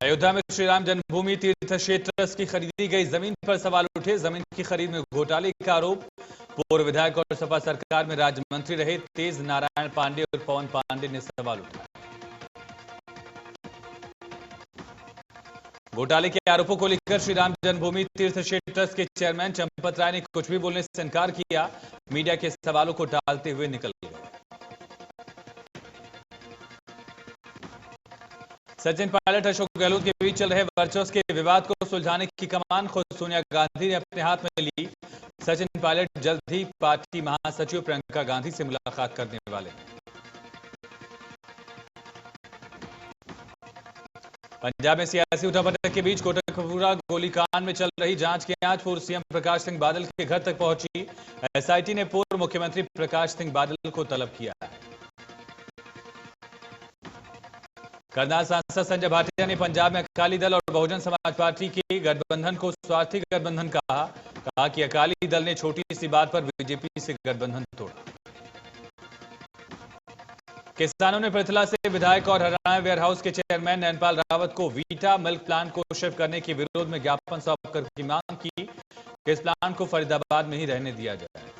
अयोध्या में श्री राम जन्मभूमि तीर्थ क्षेत्र ट्रस्ट की खरीदी गई जमीन पर सवाल उठे। जमीन की खरीद में घोटाले का आरोप। पूर्व विधायक और सपा सरकार में राज्य मंत्री रहे तेज नारायण पांडे और पवन पांडे ने सवाल उठाए। घोटाले के आरोपों को लेकर श्री राम जन्मभूमि तीर्थ क्षेत्र ट्रस्ट के चेयरमैन चंपत राय ने कुछ भी बोलने से इनकार किया। मीडिया के सवालों को टालते हुए निकल गए। सचिन पायलट अशोक गहलोत के बीच चल रहे वर्चस्व के विवाद को सुलझाने की कमान खुद सोनिया गांधी ने अपने हाथ में ली। सचिन पायलट जल्द ही पार्टी महासचिव प्रियंका गांधी से मुलाकात करने वाले हैं। पंजाब में सियासी उठापटक के बीच कोटकपूरा गोलीकांड में चल रही जांच की आज पूर्व सीएम प्रकाश सिंह बादल के घर तक पहुंची। एसआईटी ने पूर्व मुख्यमंत्री प्रकाश सिंह बादल को तलब किया है। करनाल सांसद संजय भाटिया ने पंजाब में अकाली दल और बहुजन समाज पार्टी के गठबंधन को स्वार्थी गठबंधन कहा कि अकाली दल ने छोटी सी बात पर बीजेपी से गठबंधन तोड़ा। किसानों ने पृथला से विधायक और हरियाणा वेयर हाउस के चेयरमैन नैनपाल रावत को वीटा मिल्क प्लांट को शिफ्ट करने के विरोध में ज्ञापन सौंपकर की मांग की कि इस प्लांट को फरीदाबाद में ही रहने दिया जाए।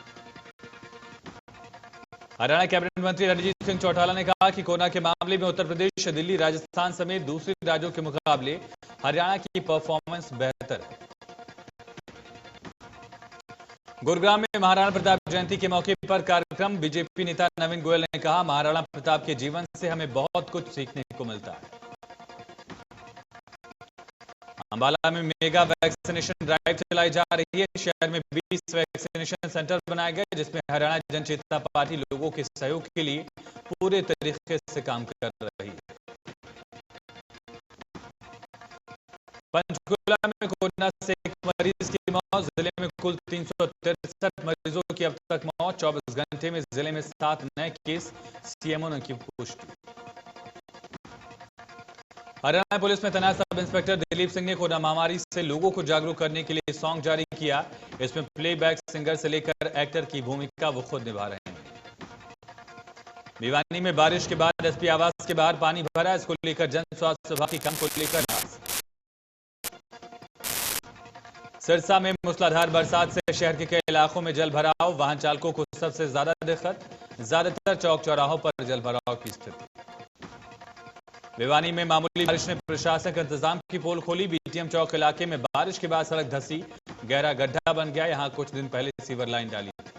हरियाणा कैबिनेट मंत्री रणजीत सिंह चौटाला ने कहा कि कोरोना के मामले में उत्तर प्रदेश, दिल्ली, राजस्थान समेत दूसरे राज्यों के मुकाबले हरियाणा की परफॉर्मेंस बेहतर है। गुरुग्राम में महाराणा प्रताप जयंती के मौके पर कार्यक्रम। बीजेपी नेता नवीन गोयल ने कहा, महाराणा प्रताप के जीवन से हमें बहुत कुछ सीखने को मिलता है। अंबाला में मेगा वैक्सीनेशन ड्राइव चलाई जा रही है। शहर में 20 वैक्सीनेशन सेंटर बनाए गए, जिसमें हरियाणा जनचेतना पार्टी लोगों के सहयोग के लिए पूरे तरीके से काम कर रही है। पंचकुला में कोरोना से एक मरीज की मौत। जिले में कुल 363 मरीजों की अब तक मौत। 24 घंटे में जिले में 7 नए केस, सीएमओ ने की पुष्टि। हरियाणा पुलिस में तैनात सब इंस्पेक्टर दिलीप सिंह ने कोरोना महामारी से लोगों को जागरूक करने के लिए सॉन्ग जारी किया। इसमें प्लेबैक सिंगर से लेकर एक्टर की भूमिका वो खुद निभा रहे हैं। भिवानी में बारिश के बाद एसपी आवास के बाहर पानी भरा। इसको लेकर जन स्वास्थ्य विभाग की काम को लेकर सिरसा में मूसलाधार बरसात से शहर के कई इलाकों में जल भराव। वाहन चालकों को सबसे ज्यादा दिक्कत। ज्यादातर चौक चौराहों पर जल भराव की स्थिति। भिवानी में मामूली बारिश ने प्रशासनिक इंतजाम की पोल खोली। बीटीएम चौक इलाके में बारिश के बाद सड़क धंसी, गहरा गड्ढा बन गया। यहां कुछ दिन पहले सीवर लाइन डाली थी।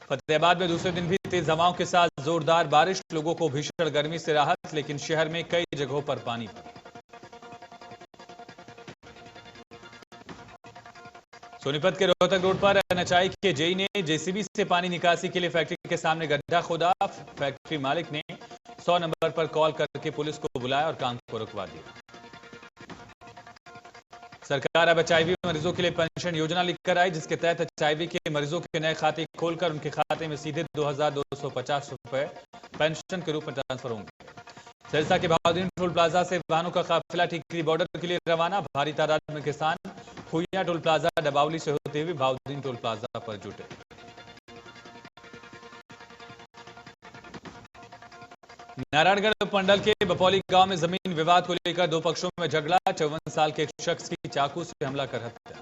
फतेहाबाद में दूसरे दिन भी तेज हवाओं के साथ जोरदार बारिश। लोगों को भीषण गर्मी से राहत, लेकिन शहर में कई जगहों पर पानी भरा। सोनीपत के रोहतक रोड पर एनएचआई के जेई ने जेसीबी से पानी निकासी के लिए फैक्ट्री के सामने गड्ढा खोदा। फैक्ट्री मालिक ने 100 नंबर पर कॉल करके पुलिस को बुलाया और काम को रुकवा दिया। सरकार अब एचआईवी मरीजों के लिए पेंशन योजना लेकर आई, जिसके तहत एचआईवी के मरीजों के नए खाते खोलकर उनके खाते में सीधे 2250 रुपए पेंशन के रूप में ट्रांसफर होंगे। सिरसा के बहाउद्दीन टोल प्लाजा से वाहनों का काफिला टिकरी बॉर्डर के लिए रवाना। भारी तादाद में किसान खुइया टोल प्लाजा डबावली से होते हुए बहाउद्दीन टोल प्लाजा पर जुटे। नारायणगढ़ उपमंडल के बपौली गांव में जमीन विवाद को लेकर दो पक्षों में झगड़ा। 54 साल के एक शख्स की चाकू से हमला कर हत्या।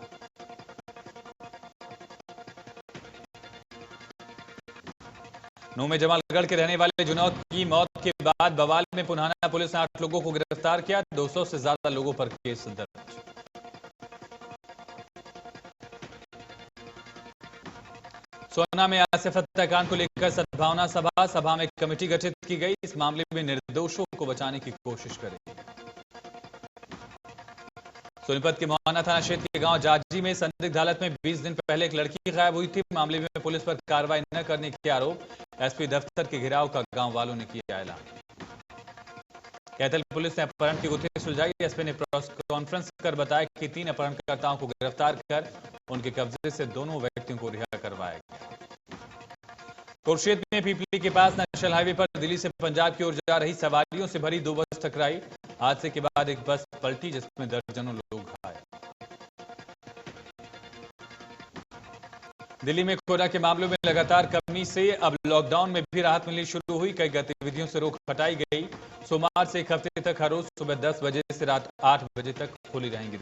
नूह में जमालगढ़ के रहने वाले जुनौद की मौत के बाद बवाल में पुन्हाना पुलिस ने 8 लोगों को गिरफ्तार किया। 200 से ज्यादा लोगों पर केस दर्ज। सोना में आसिफ हत्याकांड को लेकर सद्भावना सभा में कमेटी गठित की गई। इस मामले में निर्दोषों को बचाने की कोशिश करेगी। सोनीपत के मोहाना थाना क्षेत्र के गांव जाजी में संदिग्ध हालत में 20 दिन पहले एक लड़की गायब हुई थी। मामले में पुलिस पर कार्रवाई न करने के आरोप। एसपी दफ्तर के घेराव का गांव वालों ने किया ऐलान। कैथल पुलिस ने अपहरण की गुत्थी सुलझाई। एसपी ने प्रेस कॉन्फ्रेंस कर बताया कि 3 अपहरणकर्ताओं को गिरफ्तार कर उनके कब्जे से दोनों व्यक्तियों को रिहा करवाया गया। कुरुक्षेत्र में पीपली के पास नेशनल हाईवे पर दिल्ली से पंजाब की ओर जा रही सवारियों से भरी 2 बस टकराई। हादसे के बाद एक बस पलटी, जिसमें दर्जनों लोग घायल। दिल्ली में कोरोना के मामलों में लगातार कमी से अब लॉकडाउन में भी राहत मिलनी शुरू हुई। कई गतिविधियों से रोक हटाई गई। सोमवार से एक हफ्ते तक हर रोज सुबह 10 बजे से रात 8 बजे तक खुली रहेंगी।